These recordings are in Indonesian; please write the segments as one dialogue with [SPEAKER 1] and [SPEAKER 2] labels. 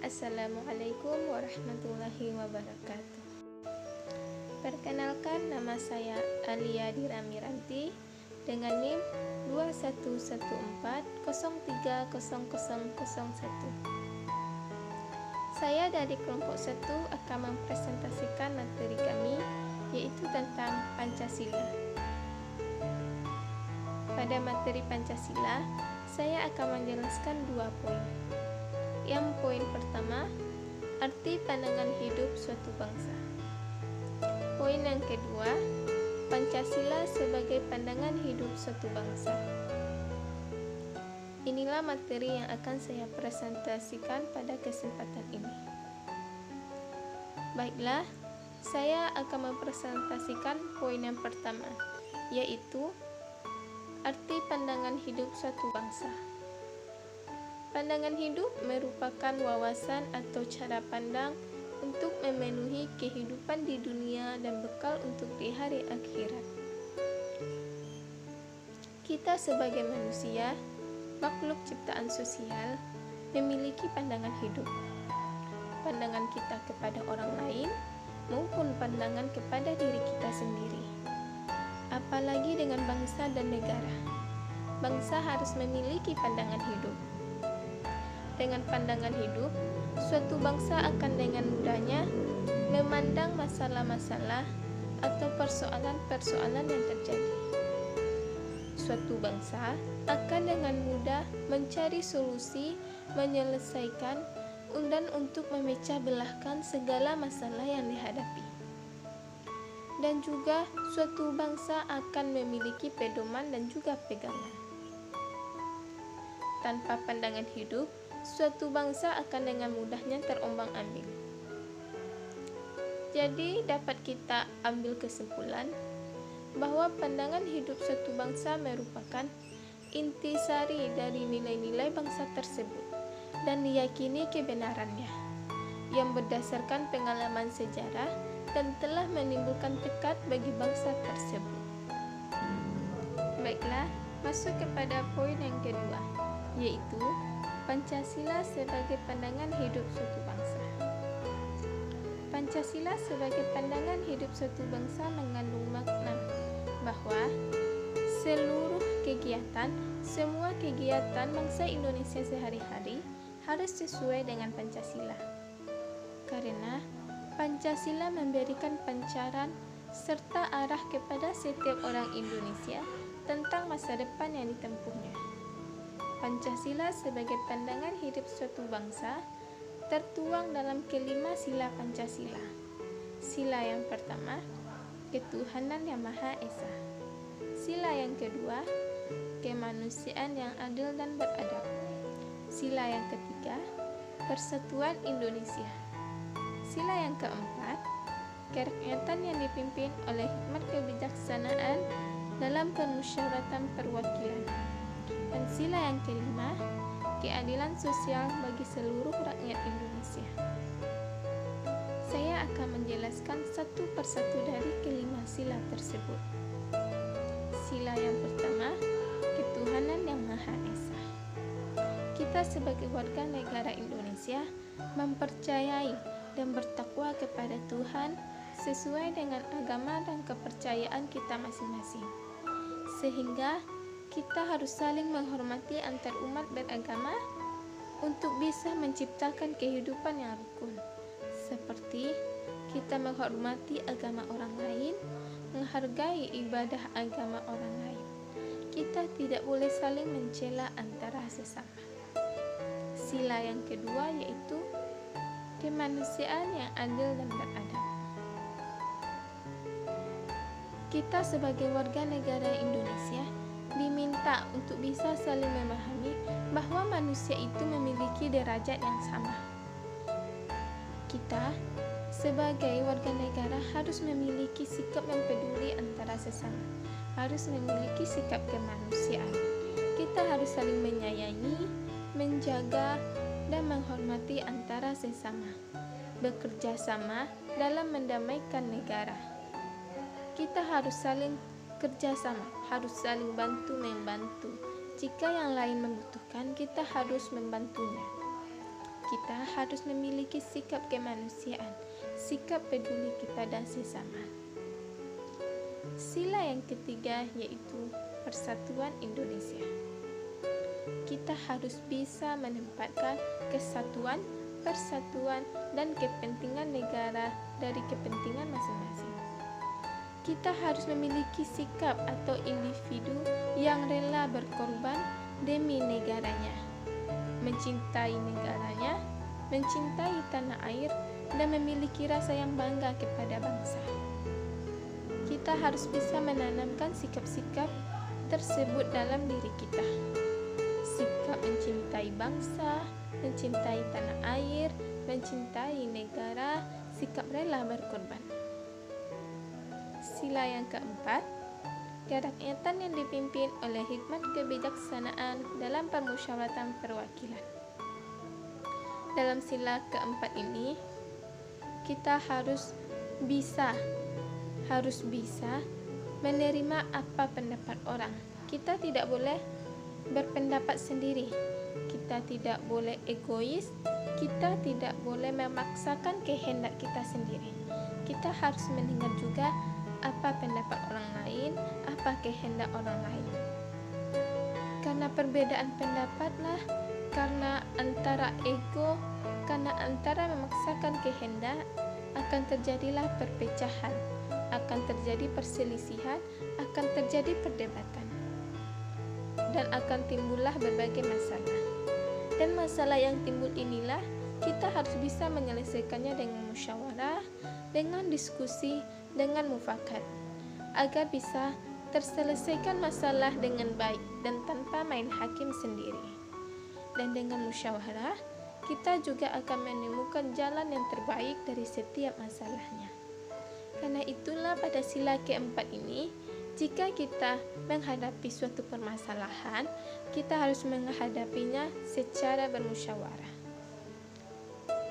[SPEAKER 1] Assalamualaikum warahmatullahi wabarakatuh. Perkenalkan, nama saya Alia Dira Miranti dengan NIM 2114030001. Saya dari kelompok 1 akan mempresentasikan materi kami, yaitu tentang Pancasila. Pada materi Pancasila, saya akan menjelaskan 2 poin. Yang poin pertama, arti pandangan hidup suatu bangsa. Poin yang kedua, Pancasila sebagai pandangan hidup suatu bangsa. Inilah materi yang akan saya presentasikan pada kesempatan ini. Baiklah, saya akan mempresentasikan poin yang pertama, yaitu arti pandangan hidup suatu bangsa. Pandangan hidup merupakan wawasan atau cara pandang untuk memenuhi kehidupan di dunia dan bekal untuk di hari akhirat. Kita sebagai manusia, makhluk ciptaan sosial, memiliki pandangan hidup. Pandangan kita kepada orang lain maupun pandangan kepada diri kita sendiri. Apalagi dengan bangsa dan negara. Bangsa harus memiliki pandangan hidup. Dengan pandangan hidup, suatu bangsa akan dengan mudahnya memandang masalah-masalah atau persoalan-persoalan yang terjadi. Suatu bangsa akan dengan mudah mencari solusi, menyelesaikan, dan untuk memecah belahkan segala masalah yang dihadapi. Dan juga suatu bangsa akan memiliki pedoman dan juga pegangan. Tanpa pandangan hidup, suatu bangsa akan dengan mudahnya terombang-ambing. Jadi dapat kita ambil kesimpulan bahwa pandangan hidup suatu bangsa merupakan intisari dari nilai-nilai bangsa tersebut dan diyakini kebenarannya yang berdasarkan pengalaman sejarah dan telah menimbulkan tekad bagi bangsa tersebut. Baiklah, masuk kepada poin yang kedua, yaitu Pancasila sebagai pandangan hidup suatu bangsa. Pancasila sebagai pandangan hidup suatu bangsa mengandung makna bahwa semua kegiatan bangsa Indonesia sehari-hari harus sesuai dengan Pancasila. Karena Pancasila memberikan pancaran serta arah kepada setiap orang Indonesia tentang masa depan yang ditempuhnya. Pancasila sebagai pandangan hidup suatu bangsa tertuang dalam kelima sila Pancasila. Sila yang pertama, ketuhanan yang Maha Esa. Sila yang kedua, kemanusiaan yang adil dan beradab. Sila yang ketiga, persatuan Indonesia. Sila yang keempat, kerakyatan yang dipimpin oleh hikmat kebijaksanaan dalam permusyawaratan perwakilan. Dan sila yang kelima, keadilan sosial bagi seluruh rakyat Indonesia. Saya akan menjelaskan satu persatu dari kelima sila tersebut. Sila yang pertama, ketuhanan yang Maha Esa. Kita sebagai warga negara Indonesia mempercayai dan bertakwa kepada Tuhan sesuai dengan agama dan kepercayaan kita masing-masing. Sehingga kita harus saling menghormati antar umat beragama untuk bisa menciptakan kehidupan yang rukun. Seperti kita menghormati agama orang lain, menghargai ibadah agama orang lain. Kita tidak boleh saling mencela antara sesama. Sila yang kedua yaitu kemanusiaan yang adil dan beradab. Kita sebagai warga negara Indonesia diminta untuk bisa saling memahami bahwa manusia itu memiliki derajat yang sama. Kita sebagai warga negara harus memiliki sikap yang peduli antara sesama, harus memiliki sikap kemanusiaan. Kita harus saling menyayangi, menjaga, dan menghormati antara sesama, bekerja sama dalam mendamaikan negara. Kita harus saling kerjasama, harus saling bantu-membantu. Jika yang lain membutuhkan, kita harus membantunya. kita harus memiliki sikap kemanusiaan, sikap peduli kepada sesama. Sila yang ketiga yaitu Persatuan Indonesia. Kita harus bisa menempatkan kesatuan, persatuan, dan kepentingan negara dari kepentingan masing-masing. Kita harus memiliki sikap atau individu yang rela berkorban demi negaranya, mencintai negaranya, mencintai tanah air, dan memiliki rasa yang bangga kepada bangsa. Kita harus bisa menanamkan sikap-sikap tersebut dalam diri kita. Sikap mencintai bangsa, mencintai tanah air, mencintai negara, sikap rela berkorban. Sila yang keempat, kerakyatan yang dipimpin oleh hikmat kebijaksanaan dalam permusyawaratan perwakilan. Dalam sila keempat ini, kita harus bisa menerima apa pendapat orang. Kita tidak boleh berpendapat sendiri. Kita tidak boleh egois. Kita tidak boleh memaksakan kehendak kita sendiri. Kita harus mendengar juga apa pendapat orang lain, apa kehendak orang lain. Karena perbedaan pendapatlah, karena antara ego, karena antara memaksakan kehendak, akan terjadilah perpecahan, akan terjadi perselisihan, akan terjadi perdebatan, dan akan timbullah berbagai masalah. Dan masalah yang timbul inilah kita harus bisa menyelesaikannya dengan musyawarah, dengan diskusi, dengan mufakat, agar bisa terselesaikan masalah dengan baik dan tanpa main hakim sendiri. Dan dengan musyawarah, kita juga akan menemukan jalan yang terbaik dari setiap masalahnya. Karena itulah pada sila keempat ini, jika kita menghadapi suatu permasalahan, kita harus menghadapinya secara bermusyawarah.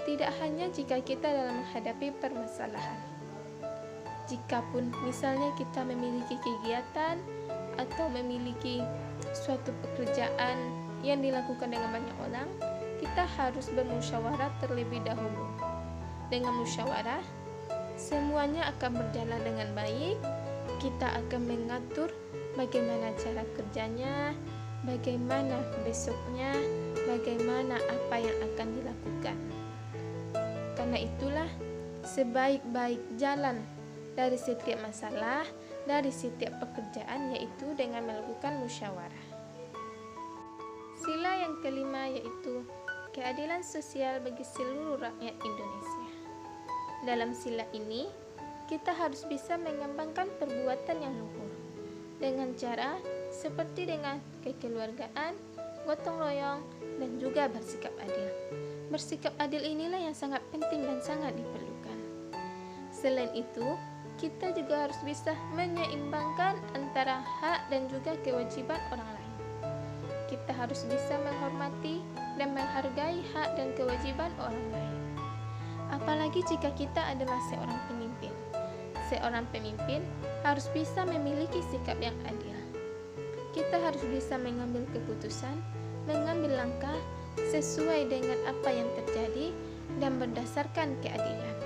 [SPEAKER 1] Tidak hanya jika kita dalam menghadapi permasalahan. Jikapun misalnya kita memiliki kegiatan atau memiliki suatu pekerjaan yang dilakukan dengan banyak orang, kita harus bermusyawarah terlebih dahulu. Dengan musyawarah, semuanya akan berjalan dengan baik. Kita akan mengatur bagaimana cara kerjanya, bagaimana besoknya, bagaimana apa yang akan dilakukan. Karena itulah sebaik-baik jalan dari setiap masalah, dari setiap pekerjaan, yaitu dengan melakukan musyawarah. Sila yang kelima yaitu keadilan sosial bagi seluruh rakyat Indonesia. Dalam sila ini, kita harus bisa mengembangkan perbuatan yang luhur dengan cara seperti dengan kekeluargaan, gotong royong, dan juga bersikap adil. Bersikap adil inilah yang sangat penting dan sangat diperlukan. Selain itu, kita juga harus bisa menyeimbangkan antara hak dan juga kewajiban orang lain. Kita harus bisa menghormati dan menghargai hak dan kewajiban orang lain. Apalagi jika kita adalah seorang pemimpin. Seorang pemimpin harus bisa memiliki sikap yang adil. Kita harus bisa mengambil keputusan, mengambil langkah sesuai dengan apa yang terjadi dan berdasarkan keadilan.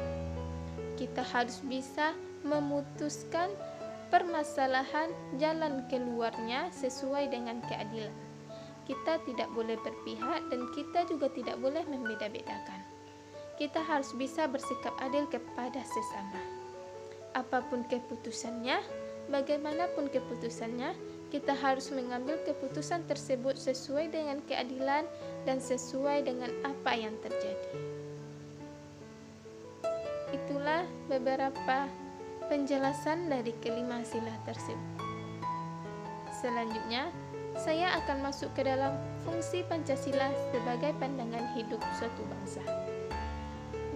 [SPEAKER 1] Kita harus bisa memutuskan permasalahan jalan keluarnya sesuai dengan keadilan. Kita tidak boleh berpihak dan kita juga tidak boleh membeda-bedakan. Kita harus bisa bersikap adil kepada sesama. Apapun keputusannya, bagaimanapun keputusannya, kita harus mengambil keputusan tersebut sesuai dengan keadilan dan sesuai dengan apa yang terjadi. Itulah beberapa penjelasan dari kelima sila tersebut. Selanjutnya, saya akan masuk ke dalam fungsi Pancasila sebagai pandangan hidup suatu bangsa.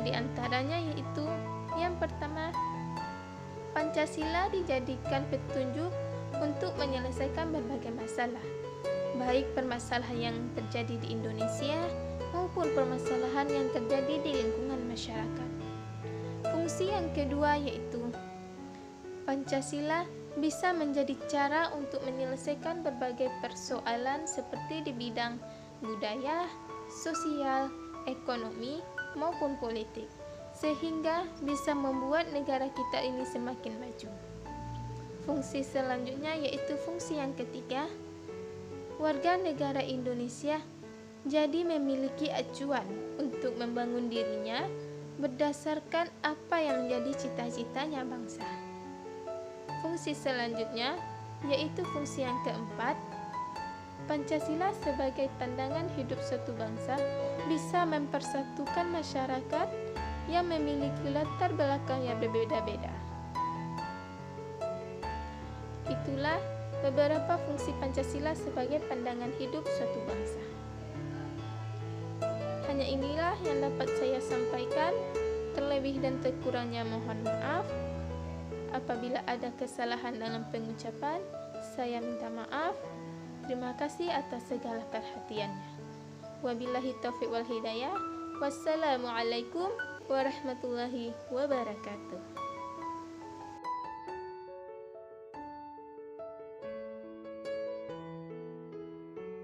[SPEAKER 1] Di antaranya yaitu yang pertama, Pancasila dijadikan petunjuk untuk menyelesaikan berbagai masalah, baik permasalahan yang terjadi di Indonesia maupun permasalahan yang terjadi di lingkungan masyarakat. Fungsi yang kedua yaitu Pancasila bisa menjadi cara untuk menyelesaikan berbagai persoalan seperti di bidang budaya, sosial, ekonomi, maupun politik, sehingga bisa membuat negara kita ini semakin maju. Fungsi selanjutnya yaitu fungsi yang ketiga, warga negara Indonesia jadi memiliki acuan untuk membangun dirinya berdasarkan apa yang menjadi cita-citanya bangsa. Fungsi selanjutnya yaitu fungsi yang keempat, Pancasila sebagai pandangan hidup suatu bangsa bisa mempersatukan masyarakat yang memiliki latar belakang yang berbeda-beda. Itulah beberapa fungsi Pancasila sebagai pandangan hidup suatu bangsa. Hanya inilah yang dapat saya sampaikan. Terlebih dan terkurangnya mohon maaf. Apabila ada kesalahan dalam pengucapan, saya minta maaf. Terima kasih atas segala perhatiannya. Wabillahi taufiq wal hidayah. Wassalamualaikum warahmatullahi wabarakatuh.